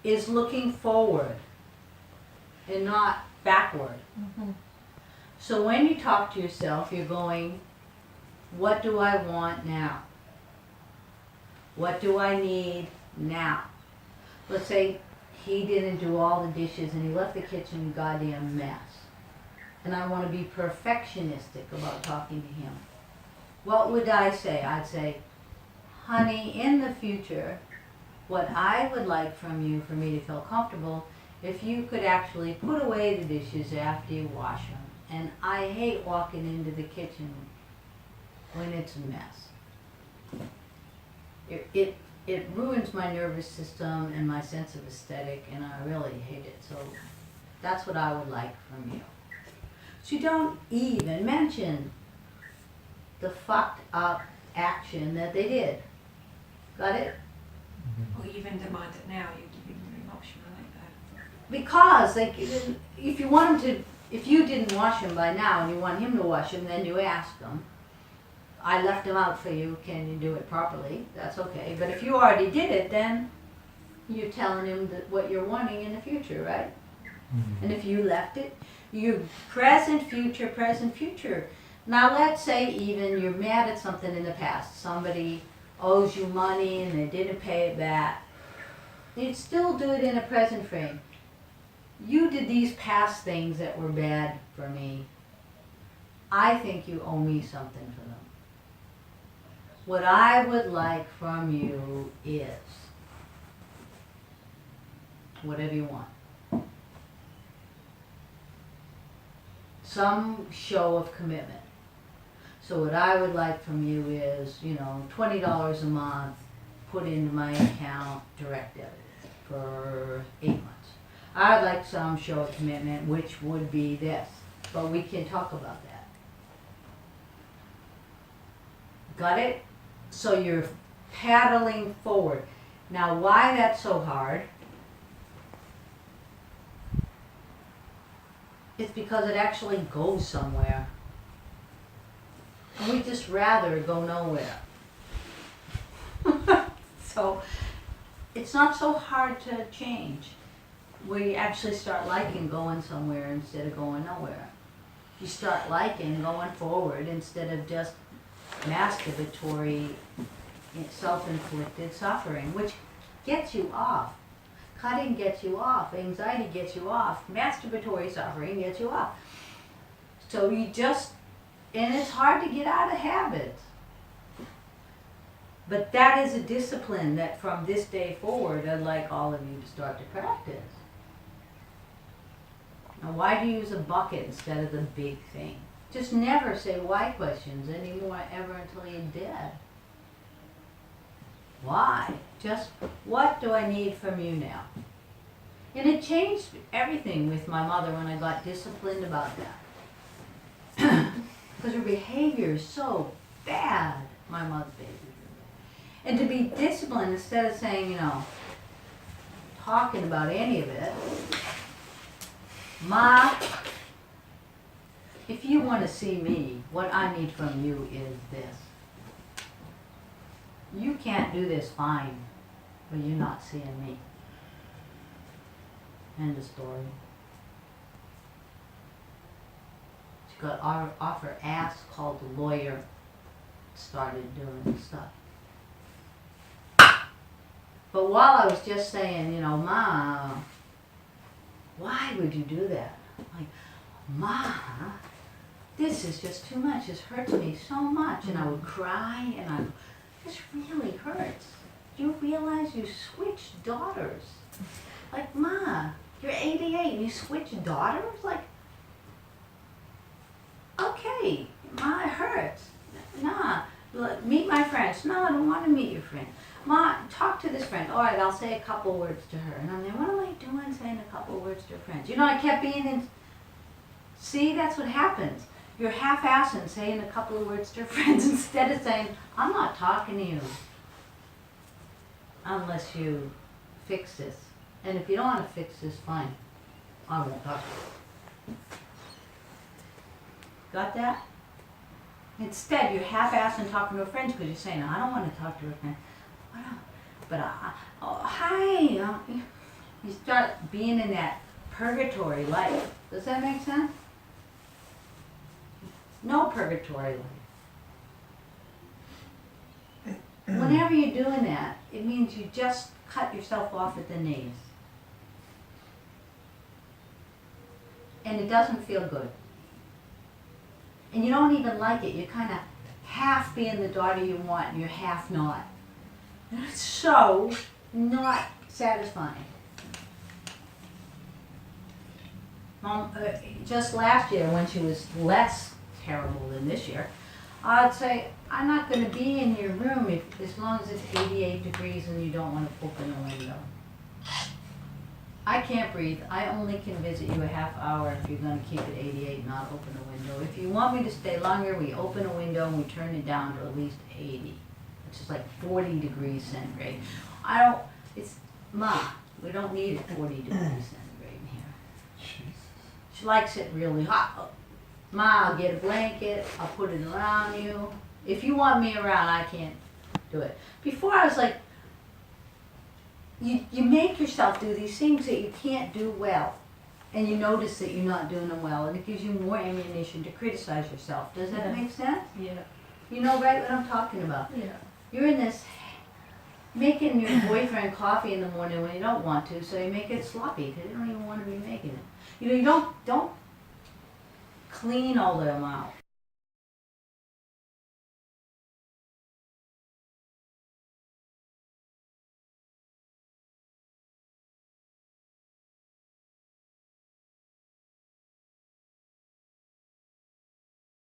is looking forward and not backward. Mm-hmm. So when you talk to yourself, you're going, what do I want now? What do I need now? Let's say he didn't do all the dishes and he left the kitchen a goddamn mess. And I want to be perfectionistic about talking to him. What would I say? I'd say, honey, in the future, what I would like from you for me to feel comfortable, if you could actually put away the dishes after you wash them. And I hate walking into the kitchen when it's a mess. It ruins my nervous system and my sense of aesthetic, and I really hate it. So that's what I would like from you. So you don't even mention the fucked up action that they did. Got it? Or even demand it now, you're giving them emotion like that. Because like, if you want him to, if you didn't wash him by now and you want him to wash him, then you ask him. I left him out for you, can you do it properly? That's okay. But if you already did it, then you're telling him that what you're wanting in the future, right? Mm-hmm. And if you left it, you present, future. Now let's say even you're mad at something in the past. Somebody owes you money and they didn't pay it back. You'd still do it in a present frame. You did these past things that were bad for me. I think you owe me something for them. What I would like from you is whatever you want. Some show of commitment. So what I would like from you is, $20 a month put into my account, direct debit for 8 months. I'd like some show of commitment, which would be this, but we can talk about that. Got it? So you're paddling forward. Now why that's so hard is because it actually goes somewhere. And we just rather go nowhere. So it's not so hard to change. We actually start liking going somewhere instead of going nowhere. You start liking going forward instead of just masturbatory, self-inflicted suffering, which gets you off. Cutting gets you off. Anxiety gets you off. Masturbatory suffering gets you off. So you just, and it's hard to get out of habits. But that is a discipline that from this day forward, I'd like all of you to start to practice. Now, why do you use a bucket instead of the big thing? Just never say why questions anymore ever until you're dead. Why? Just, what do I need from you now? And it changed everything with my mother when I got disciplined about that. Because her behavior is so bad, my mother's behavior. And to be disciplined instead of saying, talking about any of it. Ma, if you want to see me, what I need from you is this. You can't do this fine, but you're not seeing me. End of story. She got off her ass, called the lawyer, started doing stuff. But while I was just saying, Ma, why would you do that? Like, Ma, this is just too much. This hurts me so much. And I would cry and this really hurts. Do you realize you switched daughters? Like, Ma, you're 88 and you switched daughters? Like, okay, Ma, it hurts. Nah, meet my friends. No, I don't want to meet your friend. Ma, talk to this friend. All right, I'll say a couple words to her. And I'm like, what am I doing saying a couple words to friends? I kept being in. See, that's what happens. You're half-assing saying a couple of words to friends instead of saying, I'm not talking to you unless you fix this. And if you don't want to fix this, fine. I won't talk to you. Got that? Instead, you're half-assing talking to friends because you're saying, I don't want to talk to a friend. But hi. You start being in that purgatory life. Does that make sense? No purgatory life. Whenever you're doing that, it means you just cut yourself off at the knees. And it doesn't feel good. And you don't even like it. You're kind of half being the daughter you want and you're half not. And it's so not satisfying. Mom, just last year when she was less terrible than this year, I'd say, I'm not going to be in your room as long as it's 88 degrees and you don't want to open a window. I can't breathe. I only can visit you a half hour if you're going to keep it 88 and not open a window. If you want me to stay longer, we open a window and we turn it down to at least 80, which is like 40 degrees centigrade. Ma, we don't need it 40 degrees centigrade in here. Jesus. She likes it really hot. Ma, I'll get a blanket, I'll put it around you. If you want me around, I can't do it. Before I was like, you make yourself do these things that you can't do well. And you notice that you're not doing them well, and it gives you more ammunition to criticize yourself. Does that make sense? Yeah. You know right what I'm talking about. Yeah. You're in this, making your boyfriend coffee in the morning when you don't want to, so you make it sloppy because you don't even want to be making it. You know, you don't clean all them out.